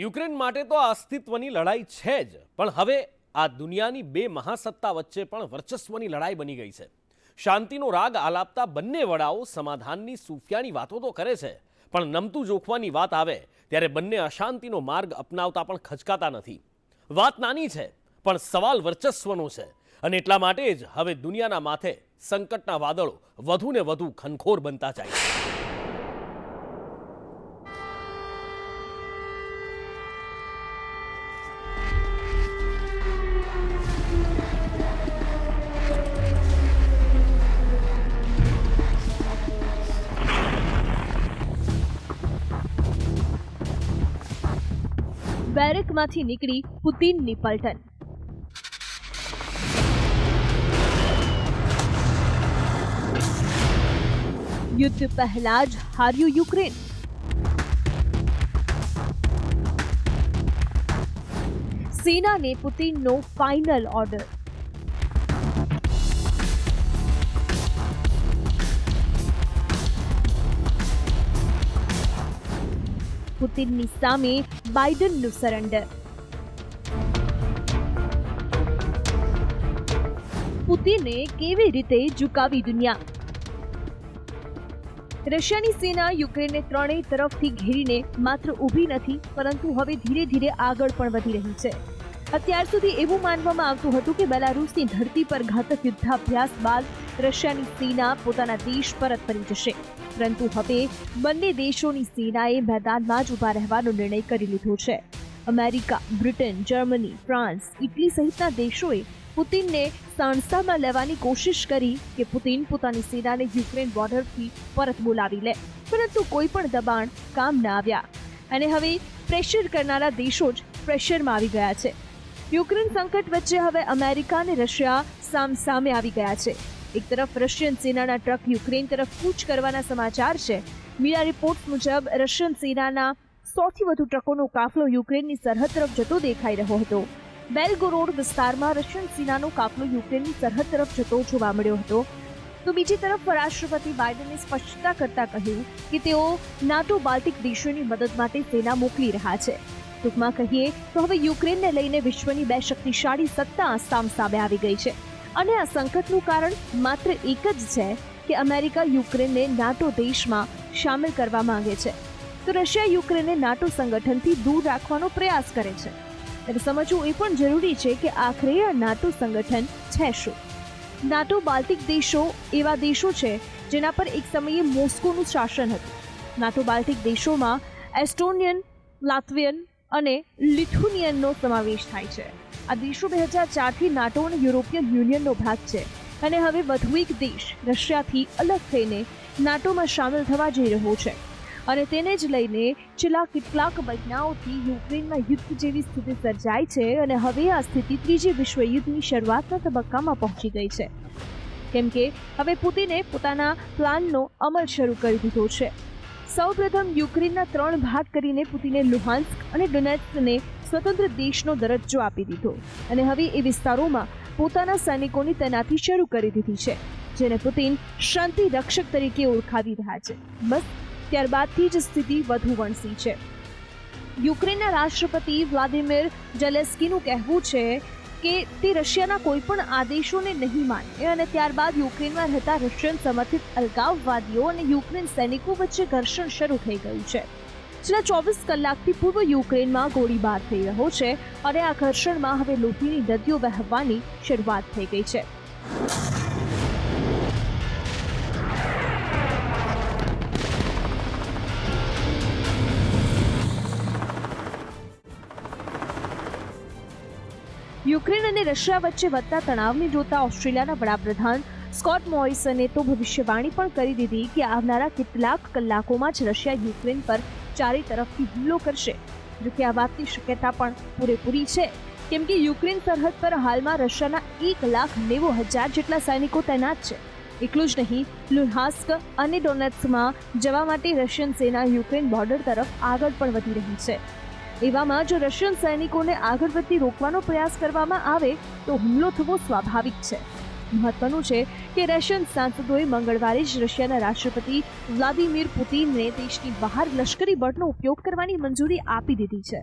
Ukraine માટે તો અસ્તિત્વની લડાઈ છે જ, પણ હવે આ દુનિયાની બે મહાસત્તા વચ્ચે પણ વર્ચસ્વની લડાઈ બની ગઈ છે. શાંતિનો રાગ આલાપતા બંને વડાઓ સમાધાનની સૂફિયાની વાતો તો કરે છે, પણ નમતું જોખવાની વાત આવે ત્યારે બંને અશાંતિનો માર્ગ અપનાવતા પણ ખચકાતા નથી. વાત નાની છે, પણ સવાલ વર્ચસ્વનો છે, અને એટલા માટે જ હવે દુનિયાના માથે સંકટના વાદળો વધુ ને વધુ ખનખોર બનતા જાય છે. બેરેકમાંથી નીકળી પુતિનની પલટન. યુદ્ધ પહેલા જ હાર્યું યુક્રેન. સેનાને પુતિનનો ફાઇનલ ઓર્ડર. પુતિનની સામે બાઇડનનું સરેન્ડર. પુતિને કેવી રીતે ઝુકાવી દુનિયા. રશિયાની સેના યુક્રેનને ત્રણેય તરફથી ઘેરીને માત્ર ઊભી નથી, પરંતુ હવે ધીરે ધીરે આગળ પણ વધી રહી છે. અત્યાર સુધી એવું માનવામાં આવતું હતું કે બેલારુસની ધરતી પર ઘાતક યુદ્ધાભ્યાસ બાદ રશિયાની સેના પોતાના દેશ પરત ફરી જશે, પરંતુ હવે બંને દેશોની સેનાએ મેદાનમાં જ ઊભા રહેવાનો નિર્ણય કરી લીધો છે. America, Britain, Germany, France, Italy સહિતના દેશોએ પુતિનને સાણસામાં લેવાની કોશિશ કરી કે પુતિન પોતાની સેનાને યુક્રેન બોર્ડરથી પરત બોલાવી લે, પરંતુ કોઈ પણ દબાણ કામ ન આવ્યા, અને હવે પ્રેશર કરનારા દેશો જ પ્રેશરમાં આવી ગયા છે. યુક્રેન સંકટ વચ્ચે હવે અમેરિકા અને રશિયા સામસામે આવી ગયા છે. એક તરફ રશિયન સેનાના ટ્રક યુક્રેન તરફ કૂચ કરવાના સમાચાર છે. મીડિયા રિપોર્ટ મુજબ રશિયન સેનાના 100થી વધુ ટ્રકોનો કાફલો યુક્રેનની સરહદ તરફ જતો દેખાઈ રહ્યો હતો. બેલ્ગોરોડ વિસ્તારમાં રશિયન સેનાનો કાફલો યુક્રેનની સરહદ તરફ જતો જોવા મળ્યો હતો. તો બીજી તરફ રાષ્ટ્રપતિ બાઇડને સ્પષ્ટતા કરતા કહ્યું કે તેઓ નાટો બાલ્ટિક દેશોની મદદ માટે સેના મોકલી રહ્યા છે. ટૂંકમાં કહીએ તો હવે યુક્રેનને લઈને વિશ્વની બે શક્તિશાળી સત્તા સામસામે આવી ગઈ છે, અને આ સંકટનું કારણ માત્ર એક જ છે કે અમેરિકા યુક્રેનને નાટો દેશમાં શામેલ કરવા માંગે છે, તો રશિયા યુક્રેનને નાટો સંગઠનથી દૂર રાખવાનો પ્રયાસ કરે છે. એટલે સમજવું એ પણ જરૂરી છે કે આખરે આ નાટો સંગઠન છે શું. નાટો બાલ્ટિક દેશો એવા દેશો છે જેના પર એક સમયે મોસ્કોનું શાસન હતું. નાટો બાલ્ટિક દેશોમાં એસ્ટોનિયન, લાત્વિયન અને લિથુનિયનનો સમાવેશ થાય છે. આ દેશો 2004થી નાટો અને યુરોપિયન યુનિયનનો ભાગ છે, અને હવે વધુ એક દેશ રશિયાથી અલગ થઈને નાટોમાં સામેલ થવા જઈ રહ્યો છે, અને તેને જ લઈને છેલ્લા કેટલાક મહિનાઓથી યુક્રેનમાં યુદ્ધ જેવી સ્થિતિ સર્જાઈ છે, અને હવે આ સ્થિતિ ત્રીજી વિશ્વયુદ્ધની શરૂઆતના તબક્કામાં પહોંચી ગઈ છે, કેમ કે હવે પુતિને પોતાના પ્લાનનો અમલ શરૂ કરી દીધો છે. સૌપ્રથમ યુક્રેનના 3 ભાગ કરીને પુતિને લુહાન્સ્ક અને ડોનેટ્સ્કને સ્વતંત્ર દેશનો દરજ્જો આપી દીધો, અને હવે એ વિસ્તારોમાં પોતાના સૈનિકોની તૈનાતી શરૂ કરી દીધી છે, જેને પુતિન શાંતિ રક્ષક તરીકે ઓળખાવી રહ્યા છે. બસ ત્યારબાદથી જ સ્થિતિ વધુ વણસી છે. યુક્રેનના રાષ્ટ્રપતિ વ્લાદિમીર ઝેલેન્સ્કીનું કહેવું છે કે તે રશિયાના કોઈ પણ આદેશોને નહીં માને, અને ત્યારબાદ યુક્રેનમાં રહેતા રશિયન સમર્થિત અલગાવવાદીઓ અને યુક્રેન સૈનિકો વચ્ચે ઘર્ષણ શરૂ થઈ ગયું છે. છેલ્લા 24 કલાકથી પૂર્વ યુક્રેનમાં ગોળીબાર થઈ રહ્યો છે, અને આ ઘર્ષણમાં હવે લોહીની નદીઓ વહેવાની શરૂઆત થઈ ગઈ છે. યુક્રેન અને રશિયા વચ્ચે વધતા તણાવને જોતા ઓસ્ટ્રેલિયાના વડાપ્રધાન સ્કોટ મોરિસને તો ભવિષ્યવાણી પણ કરી દીધી કે આવનારા કેટલાક કલાકોમાં જ રશિયા યુક્રેન પર ચારે તરફથી હુમલો કરશે. જોકે આ વાતની શક્યતા પણ પૂરેપૂરી છે, કેમ કે યુક્રેન સરહદ પર હાલમાં રશિયાના 1,90,000 જેટલા સૈનિકો તૈનાત છે. એટલું જ નહીં, લુહાન્સ્ક અને ડોનેટ્સ્કમાં જવા માટે રશિયન સેના યુક્રેન બોર્ડર તરફ આગળ પણ વધી રહી છે. એવામાં જો રશિયન સૈનિકોને આગળ વધતી રોકવાનો પ્રયાસ કરવામાં આવે તો હુમલો થવો સ્વાભાવિક છે. મહત્વનું છે કે રશિયન સાંસદોએ મંગળવારે જ રશિયાના રાષ્ટ્રપતિ વ્લાદિમીર પુતિનને દેશની બહાર લશ્કરી બળનો ઉપયોગ કરવાની મંજૂરી આપી દીધી છે.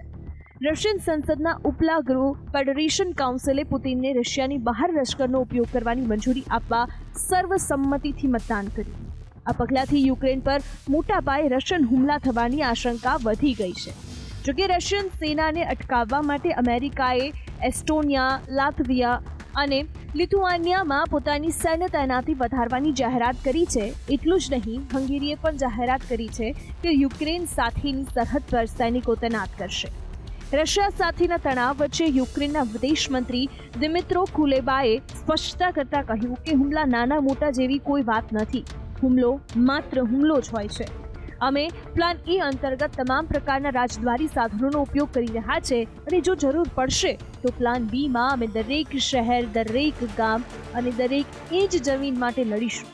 રશિયન સંસદના ઉપલા ગૃહ ફેડરેશન કાઉન્સિલે પુતિનને રશિયાની બહાર લશ્કરનો ઉપયોગ કરવાની મંજૂરી આપવા સર્વસંમતિથી મતદાન કર્યું. આ પગલાંથી યુક્રેન પર મોટા પાયે રશિયન હુમલા થવાની આશંકા વધી ગઈ છે. જોકે રશિયન સેનાને અટકાવવા માટે અમેરિકાએ એસ્ટોનિયા, લાતવિયા અને લિથુઆનિયામાં પોતાની સૈન્ય તૈનાતી વધારવાની જાહેરાત કરી છે. એટલું જ નહીં, હંગેરીએ પણ જાહેરાત કરી છે કે યુક્રેન સાથેની સરહદ પર સૈનિકો તૈનાત કરશે. રશિયા સાથેના તણાવ વચ્ચે યુક્રેનના વિદેશ મંત્રી દિમિત્રો કુલેબાએ સ્પષ્ટતા કરતા કહ્યું કે હુમલા નાના મોટા જેવી કોઈ વાત નથી. હુમલો માત્ર હુમલો જ હોય છે. અમે પ્લાન એ અંતર્ગત તમામ પ્રકારના રાજદ્વારી સાધનોનો ઉપયોગ કરી રહ્યા છે અને જો જરૂર પડશે તો પ્લાન બીમાં અમે દરેક શહેર, દરેક ગામ અને દરેક ઇંચ જમીન માટે લડીશું.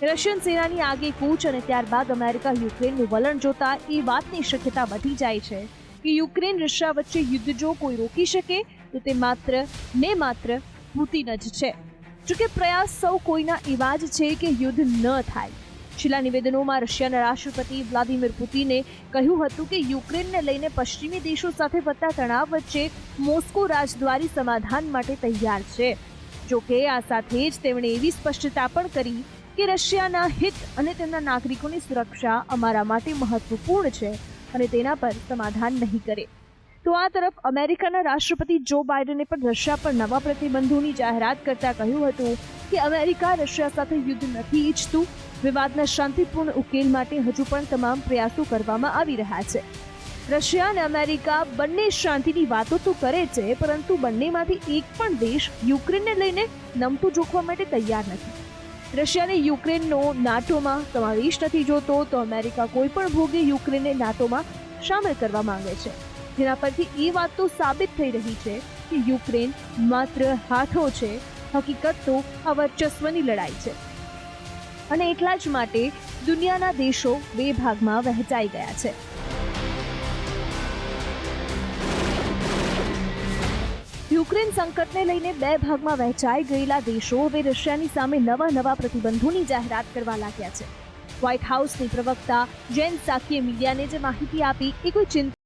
રશિયન સેનાની આગેકૂચ અને ત્યારબાદ અમેરિકા યુક્રેનનું વલણ જોતા એ વાતની શક્યતા વધી જાય છે કે યુક્રેન રશિયા વચ્ચે યુદ્ધ જો કોઈ રોકી શકે તો તે માત્ર પુતિન જ છે. જોકે પ્રયાસ સૌ કોઈના એવા જ છે કે યુદ્ધ ન થાય. છેલ્લા નિવેદનોમાં રશિયાના રાષ્ટ્રપતિ વ્લાદિમીર પુતિને કહ્યું હતું કે યુક્રેનને લઈને પશ્ચિમી દેશો સાથે વધતા તણાવ વચ્ચે મોસ્કો રાજદ્વારી સમાધાન માટે તૈયાર છે. જોકે આ સાથે જ તેમણે એવી સ્પષ્ટતા પણ કરી કે રશિયાના હિત અને તેમના નાગરિકોની સુરક્ષા અમારા માટે મહત્વપૂર્ણ છે અને તેના પર સમાધાન નહીં કરે. તો આ તરફ અમેરિકાના રાષ્ટ્રપતિ જો બાઇડને પણ રશિયા પર નવા પ્રતિબંધોની જાહેરાત કરતા કહ્યું હતું કે અમેરિકા રશિયા સાથે યુદ્ધ નથી ઈચ્છતું. વિવાદના શાંતિપૂર્ણ ઉકેલ માટે હજુ પણ તમામ પ્રયાસો કરવામાં આવી રહ્યા છે. રશિયા અને અમેરિકા બંને શાંતિની વાતો તો કરે છે, પરંતુ બંનેમાંથી એક પણ દેશ યુક્રેનને લઈને નમતું જોખવા માટે તૈયાર નથી. રશિયાને યુક્રેનનો નાટોમાં સમાવેશ નથી જોતો, તો અમેરિકા કોઈ પણ ભોગે યુક્રેનને નાટોમાં સામેલ કરવા માંગે છે. જેના પરથી એ વાત તો સાબિત થઈ રહી છે કે યુક્રેન માત્ર હાથો છે. હકીકત તો આ વર્ચસ્વની લડાઈ છે અને એટલા જ માટે દુનિયાના દેશો બે ભાગમાં વહેંચાઈ ગયા છે. યુક્રેન સંકટને લઈને બે ભાગમાં વહેંચાઈ ગયેલા દેશો હવે રશિયાની સામે નવા પ્રતિબંધોની જાહેરાત કરવા લાગ્યા છે. વ્હાઇટ હાઉસની પ્રવક્તા જેન સાકીએ મીડિયાને જે માહિતી આપી એ કોઈ ચિંતા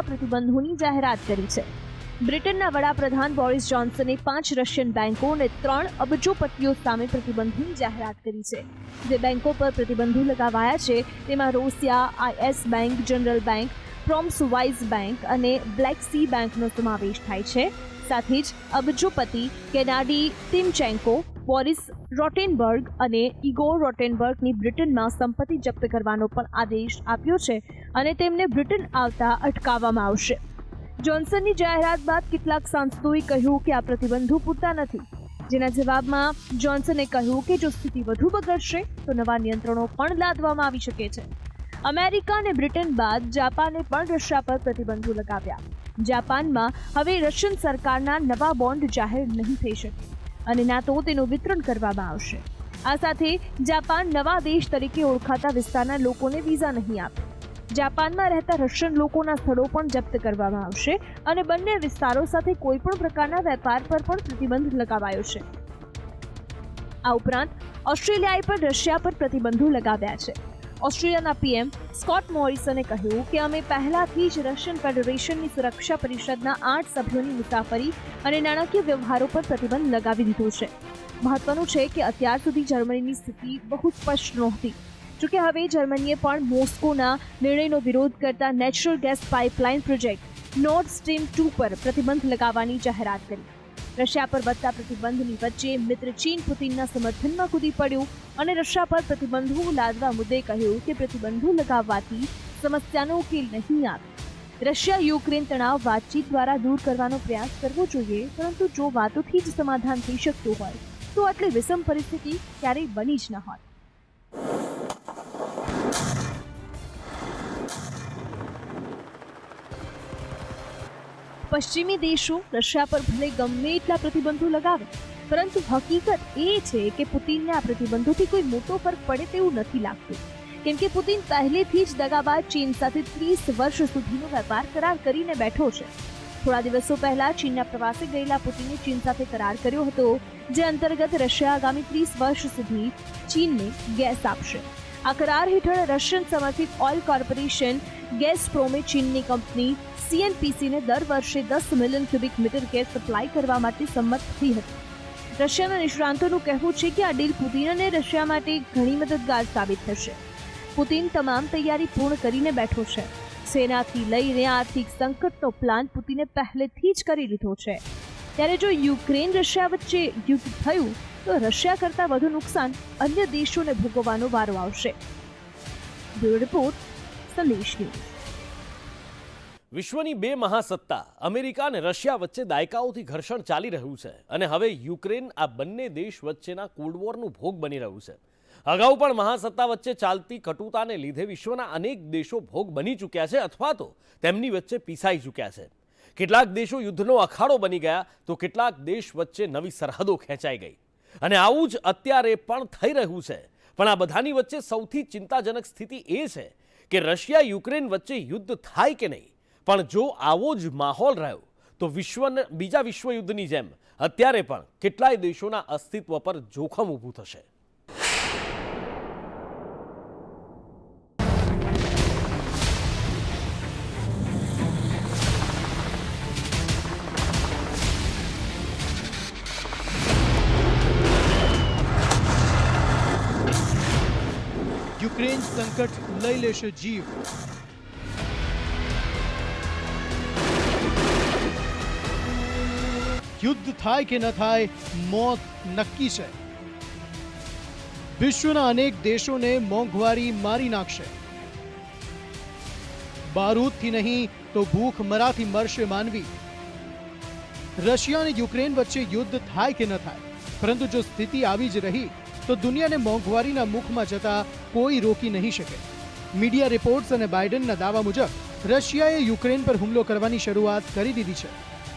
પ્રતિબંધોની જાહેરાત કરી છે. બ્રિટનના વડાપ્રધાન બોરિસ જોન્સને 5 રશિયન બેંકો અને 3 અબજોપતિઓ સામે પ્રતિબંધોની જાહેરાત કરી છે. જે બેંકો પર પ્રતિબંધો લગાવાયા છે તેમાં Rossiya, IS bank, general bank, Promsvyaz bank અને બ્લેક સી બેંકનો સમાવેશ થાય છે. સાથે જ અબજોપતિ કેનાડી ટિમચેન્કો, બોરિસ રોટેનબર્ગ અને ઇગોર રોટેનબર્ગની બ્રિટનમાં સંપત્તિ જપ્ત કરવાનો પણ આદેશ આપ્યો છે અને તેમને બ્રિટન આવતા અટકાવવામાં આવશે. જોન્સનની જાહેરાત બાદ કેટલાક સાંસદોએ કહ્યું કે આ પ્રતિબંધો પૂરતા નથી. જેના જવાબમાં જોન્સને કહ્યું કે જો સ્થિતિ વધુ બગડશે તો નવા નિયંત્રણો પણ લાદવામાં આવી શકે છે. અમેરિકા અને બ્રિટન બાદ જાપાને પણ રશિયા પર પ્રતિબંધો લગાવ્યા. જાપાનમાં હવે રશિયન સરકારના નવા બોન્ડ જાહેર નહીં થઈ શકે અને ના તો તેનું વિતરણ કરવામાં આવશે. આ સાથે જાપાન નવા દેશ તરીકે ઓળખાતા વિસ્તારના લોકોને વિઝા નહીં આપે. જાપાનમાં રહેતા રશિયન લોકોના સ્થળો પણ જપ્ત કરવામાં આવશે અને બંને વિસ્તારો સાથે કોઈ પણ પ્રકારના વેપાર પર પણ પ્રતિબંધ લગાવાયો છે. આ ઉપરાંત ઓસ્ટ્રેલિયાએ પણ રશિયા પર પ્રતિબંધો લગાવ્યા છે. ઓસ્ટ્રેલિયાના પીએમ સ્કોટ મોરિસને કહ્યું કે અમે પહેલાથી જ રશિયન ફેડરેશનની સુરક્ષા પરિષદના 8 સભ્યોની મુસાફરી અને નાણાકીય વ્યવહારો પર પ્રતિબંધ લગાવી દીધો છે. મહત્વનું છે કે અત્યાર સુધી જર્મનીની સ્થિતિ બહુ સ્પષ્ટ નહોતી. જોકે હવે જર્મનીએ પણ મોસ્કોના નિર્ણયનો વિરોધ કરતા natural gas pipeline project Nord stream 2 પર પ્રતિબંધ લગાવવાની જાહેરાત કરી. રશિયા પર વધતા પ્રતિબંધની વચ્ચે મિત્ર ચીન પુતિનના સમર્થનમાં કૂદી પડ્યું અને રશિયા પર પ્રતિબંધો લાદવા મુદ્દે કહ્યું કે પ્રતિબંધો લગાવવાથી સમસ્યાનો ઉકેલ નહીં આવે. રશિયા યુક્રેન તણાવ વાતચીત દ્વારા દૂર કરવાનો પ્રયાસ કરવો જોઈએ, પરંતુ જો વાતોથી જ સમાધાન થઈ શકતું હોય તો આટલી વિષમ પરિસ્થિતિ ક્યારેય બની જ ન હોત. પશ્ચિમી દેશો રશિયા પર ભલે ગમે એટલા પ્રતિબંધો લગાવે, પરંતુ હકીકત એ છે કે પુતિનને આ પ્રતિબંધોથી કોઈ મોટો ફરક પડે તેવું નથી લાગતું, કેમ કે પુતિન પહેલેથી જ દગાબાજ ચીન સાથે 30 વર્ષ સુધીનો વેપાર કરાર કરીને બેઠો છે. થોડા દિવસો પહેલા ચીનના પ્રવાસે ગયેલા પુતિને ચીન સાથે કરાર કર્યો હતો, જે અંતર્ગત રશિયા આગામી 30 વર્ષ સુધી ચીનને ગેસ આપશે. આ કરાર હેઠળ રશિયન સમર્થિત ઓઇલ કોર્પોરેશન ગેઝપ્રોમે ચીનની કંપની CNPCને દર વર્ષે 10 million cubic metre gas supply કરવા માટે સંમત થઈ હતી. રશિયાના નિષ્ણાંતોનું કહેવું છે કે આ ડીલ પુતિન અને રશિયા માટે ઘણી મદદગાર સાબિત થશે. પુતિન તમામ તૈયારી પૂર્ણ કરીને બેઠો છે. સેનાથી લઈને આર્થિક સંકટનો પ્લાન પુતિને પહેલેથી જ કરી લીધો છે. ત્યારે જો યુક્રેન રશિયા વચ્ચે યુદ્ધ થયું તો રશિયા કરતાં વધુ નુકસાન અન્ય દેશોને ભોગવવાનો વારો આવશે. બ્યુરો રિપોર્ટ, સંદેશ ન્યૂઝ. વિશ્વની બે મહાસત્તા અમેરિકા અને રશિયા વચ્ચે દાયકાઓથી ઘર્ષણ ચાલી રહ્યું છે અને હવે યુક્રેન આ બંને દેશ વચ્ચેના કોલ્ડ વોરનું ભોગ બની રહ્યું છે. અગાઉ પણ મહાસત્તા વચ્ચે ચાલતી કટુતાને લીધે વિશ્વના અનેક દેશો ભોગ બની ચૂક્યા છે અથવા તો તેમની વચ્ચે પીસાઈ ચૂક્યા છે. કેટલાક દેશો યુદ્ધનો અખાડો બની ગયા તો કેટલાક દેશ વચ્ચે નવી સરહદો ખેંચાઈ ગઈ અને આવું જ અત્યારે પણ થઈ રહ્યું છે. પણ આ બધાની વચ્ચે સૌથી ચિંતાજનક સ્થિતિ એ છે કે રશિયા યુક્રેન વચ્ચે યુદ્ધ થાય કે નહીં, પણ જો આવો જ માહોલ રહ્યો તો બીજા વિશ્વયુદ્ધની જેમ અત્યારે પણ કેટલાય દેશોના અસ્તિત્વ પર જોખમ ઊભું થશે. યુક્રેન સંકટ લઈ લેશે જીવ. યુદ્ધ થાય કે ન થાય, મોત નક્કી છે. વિશ્વના અનેક દેશોને મોંઘવારી મારી નાખશે. બારૂદથી નહીં તો ભૂખ મરાથી મરશે માનવી. રશિયા અને યુક્રેન વચ્ચે યુદ્ધ થાય કે ન થાય, પરંતુ જો સ્થિતિ આવી જ રહી તો દુનિયાને મોંઘવારીના મુખમાં જતા કોઈ રોકી નહીં શકે. મીડિયા રિપોર્ટ્સ અને બાઇડનના દાવા મુજબ રશિયાએ યુક્રેન પર હુમલો કરવાની શરૂઆત કરી દીધી છે.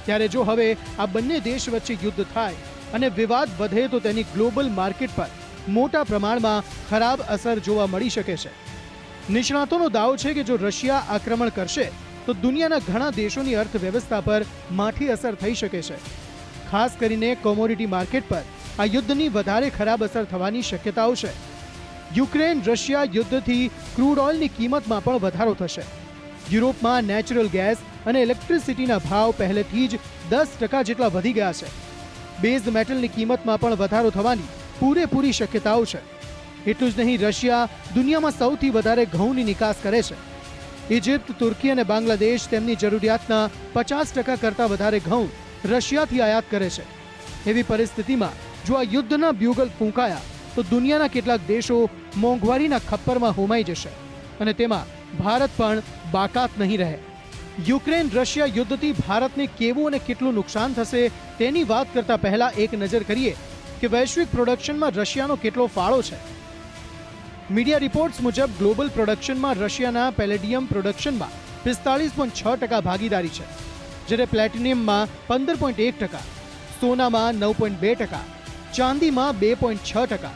ત્યારે જો હવે આ બંને દેશ વચ્ચે યુદ્ધ થાય અને વિવાદ વધે તો તેની ગ્લોબલ માર્કેટ પર મોટા પ્રમાણમાં ખરાબ અસર જોવા મળી શકે છે. નિષ્ણાતોનો દાવો છે કે જો રશિયા આક્રમણ કરશે તો દુનિયાના ઘણા દેશોની અર્થવ્યવસ્થા પર માઠી અસર થઈ શકે છે. ખાસ કરીને કોમોડિટી માર્કેટ પર આ યુદ્ધની વધારે ખરાબ અસર થવાની શક્યતાઓ છે. યુક્રેન રશિયા યુદ્ધથી ક્રૂડ ઓઇલની કિંમતમાં પણ વધારો થશે. યુરોપમાં નેચરલ ગેસ અને ઇલેક્ટ્રિસિટીના ભાવ પહેલેથી જ 10% જેટલા વધી ગયા છે. બેઝ મેટલની કિંમતમાં પણ વધારો થવાની પૂરેપૂરી શક્યતાઓ છે. એટલું જ નહીં, રશિયા દુનિયામાં સૌથી વધારે ઘઉંની નિકાસ કરે છે. ઇજિપ્ત, તુર્કી અને બાંગ્લાદેશ તેમની જરૂરિયાતના 50% કરતાં વધારે ઘઉં રશિયાથી આયાત કરે છે. એવી પરિસ્થિતિમાં જો આ યુદ્ધના બ્યુગલ ફૂંકાયા તો દુનિયાના કેટલાક દેશો મોંઘવારીના ખપ્પરમાં હોમાઈ જશે અને તેમાં ભારત પણ બાકાત નહીં રહે. યુક્રેન રશિયા યુદ્ધથી ભારતને કેવું અને કેટલું નુકસાન થશે તેની વાત કરતા પહેલા એક નજર કરીએ કે વૈશ્વિક પ્રોડક્શનમાં રશિયાનો કેટલો ફાળો છે. મીડિયા રિપોર્ટ્સ મુજબ ગ્લોબલ પ્રોડક્શનમાં રશિયાના પેલેડિયમ પ્રોડક્શનમાં 45.6% ભાગીદારી છે, જ્યારે પ્લેટિનિયમમાં 15.1%, સોનામાં 9.2%, ચાંદીમાં 2.6%,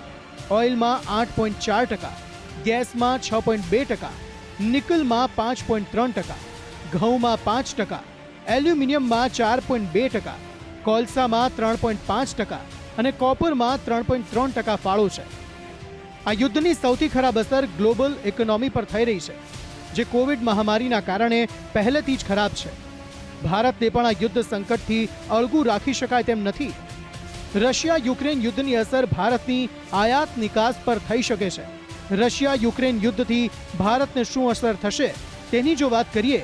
ઓઇલમાં 8.4%, ગેસમાં 6.2%, નિકલમાં 5.3%, ઘઉંમાં 5%, એલ્યુમિનિયમમાં 4.2%, કોલસામાં 3.5% અને કોપરમાં 3.3% ફાળો છે. આ યુદ્ધની સૌથી ખરાબ અસર ગ્લોબલ ઇકોનોમી પર થઈ રહી છે, જે કોવિડ મહામારીના કારણે પહેલેથી જ ખરાબ છે. ભારતને પણ આ યુદ્ધ સંકટથી અળગું રાખી શકાય તેમ નથી. રશિયા યુક્રેન યુદ્ધની અસર ભારતની આયાત નિકાસ પર થઈ શકે છે. રશિયા યુક્રેન યુદ્ધથી ભારતને શું અસર થશે તેની જો વાત કરીએ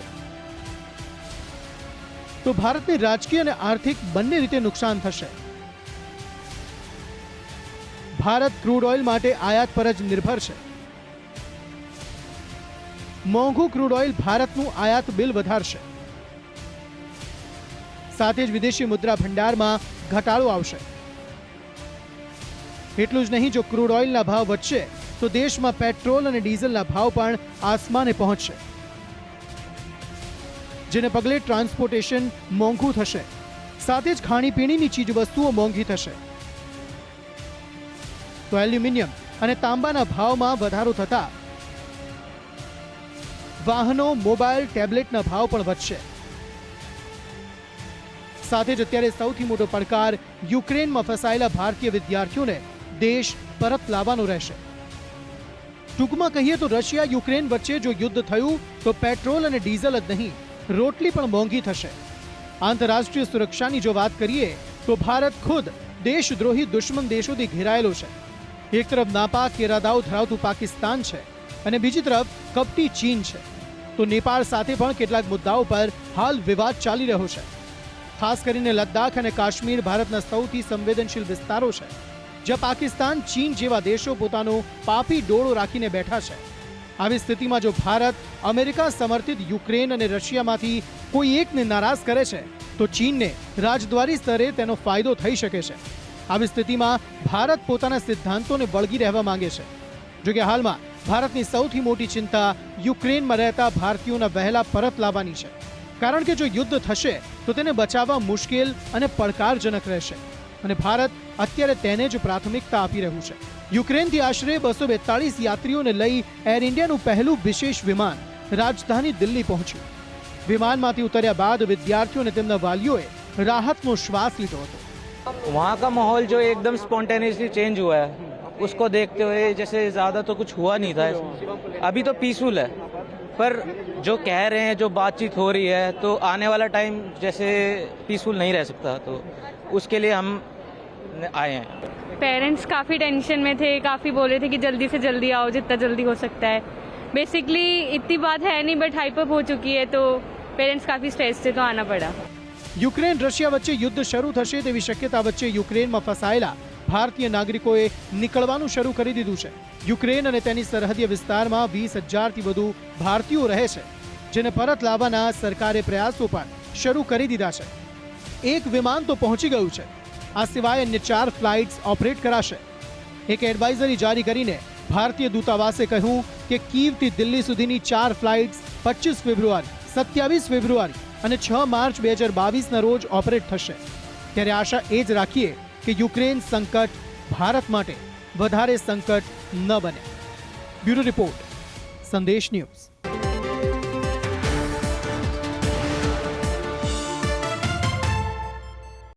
તો ભારતને રાજકીય અને આર્થિક બંને રીતે નુકસાન થશે. ભારત ક્રૂડ ઓઇલ માટે આયાત પર જ નિર્ભર છે. મોંઘું ક્રૂડ ઓઇલ ભારતનું આયાત બિલ વધારશે. સાથે જ વિદેશી મુદ્રા ભંડારમાં ઘટાડો આવશે. એટલું જ નહીં, જો ક્રૂડ ઓઇલના ભાવ વધશે તો દેશમાં પેટ્રોલ અને ડીઝલના ભાવ પણ આસમાને પહોંચશે, જેને પગલે ટ્રાન્સપોર્ટેશન મોંઘું થશે. સાથે જ ખાણીપીણીની ચીજ વસ્તુઓ મોંઘી થશે. તો એલ્યુમિનિયમ અને તાંબાના ભાવમાં વધારો થતા વાહનો, મોબાઈલ, ટેબ્લેટના ભાવ પણ વધશે. સાથે જ અત્યારે સૌથી મોટો પડકાર યુક્રેનમાં ફસાયેલા ભારતીય વિદ્યાર્થીઓને દેશ પરત લાવવાનો રહેશે. ટૂંકમાં કહીએ તો રશિયા યુક્રેન વચ્ચે જો યુદ્ધ થયું તો પેટ્રોલ અને ડીઝલ જ નહીં, રોટલી પણ મોંઘી થશે. આંતરરાષ્ટ્રીય સુરક્ષાની જો વાત કરીએ તો ભારત ખુદ દેશદ્રોહી દુશ્મન દેશોથી ઘેરાયેલો છે. એક તરફ નાપાક ઇરાદાઓ ધરાવતું પાકિસ્તાન છે અને બીજી તરફ કપટી ચીન છે. તો નેપાળ સાથે પણ કેટલાક મુદ્દાઓ પર હાલ વિવાદ ચાલી રહ્યો છે. ખાસ કરીને લદ્દાખ અને કાશ્મીર ભારતના સૌથી સંવેદનશીલ વિસ્તારો છે, જ્યાં પાકિસ્તાન, ચીન જેવા દેશો પોતાનો પાપી ડોળો રાખીને બેઠા છે. આવી સ્થિતિમાં જો ભારત અમેરિકા સમર્થિત યુક્રેન અને રશિયામાંથી કોઈ એકને નારાજ કરે છે તો ચીનને રાજદ્વારી સ્તરે તેનો ફાયદો થઈ શકે છે. આવી સ્થિતિમાં ભારત પોતાના સિદ્ધાંતોને વળગી રહેવા માંગે છે. જોકે હાલમાં ભારતની સૌથી મોટી ચિંતા યુક્રેનમાં રહેતા ભારતીયોના વહેલા પરત લાવવાની છે. કારણ કે જો યુદ્ધ થશે તો તેને બચાવવા મુશ્કેલ અને પડકારજનક રહેશે અને ભારત અત્યારે તેને જ પ્રાથમિકતા આપી રહ્યું છે. યુક્રેનથી આશરે 242 યાત્રીઓને લઈ એર ઇન્ડિયાનું પહેલું વિશેષ વિમાન રાજધાની દિલ્હી પહોંચ્યું. વિમાનમાંથી ઉતર્યા બાદ વિદ્યાર્થીઓ અને તેમના વાલીઓએ રાહતનો શ્વાસ લીધો હતો. वहाँ का माहौल जो एकदम स्पॉन्टेनियसली चेंज हुआ है, उसको देखते हुए जैसे ज़्यादा तो कुछ हुआ नहीं था. अभी तो पीसफुल है, पर जो कह रहे हैं, जो बातचीत हो रही है, तो आने वाला टाइम जैसे पीसफुल नहीं रह सकता, तो उसके लिए हम आए हैं. पेरेंट्स काफ़ी टेंशन में थे, काफ़ी बोल रहे थे कि जल्दी से जल्दी आओ, जितना जल्दी हो सकता है. बेसिकली इतनी बात है नहीं, बट हाइपअप हो चुकी है, तो पेरेंट्स काफ़ी स्ट्रेस थे, तो आना पड़ा. યુક્રેન રશિયા વચ્ચે યુદ્ધ શરૂ થશે તેવી શક્યતા વચ્ચે યુક્રેનમાં ફસાયેલા ભારતીય નાગરિકોએ નીકળવાનું શરૂ કરી દીધું છે. યુક્રેન અને તેની સરહદીય વિસ્તારમાં 20,000થી વધુ ભારતીયો રહે છે, જેને પરત લાવવાના સરકારે પ્રયાસો પણ શરૂ કરી દીધા છે. એક વિમાન તો પહોંચી ગયું છે. આ સિવાય અન્ય 4 ફ્લાઇટ્સ ઓપરેટ કરાશે. એક એડવાઇઝરી જારી કરીને ભારતીય દૂતાવાસે કહ્યું કે કીવથી દિલ્હી સુધીની 4 ફ્લાઇટ્સ 25 ફેબ્રુઆરી, 27 ફેબ્રુઆરી અને 6 માર્ચ 2022ના રોજ ઓપરેટ થશે. ત્યારે આશા એ જ રાખીએ કે યુક્રેન સંકટ ભારત માટે વધારે સંકટ ન બને. બ્યુરો રિપોર્ટ, સંદેશ ન્યૂઝ.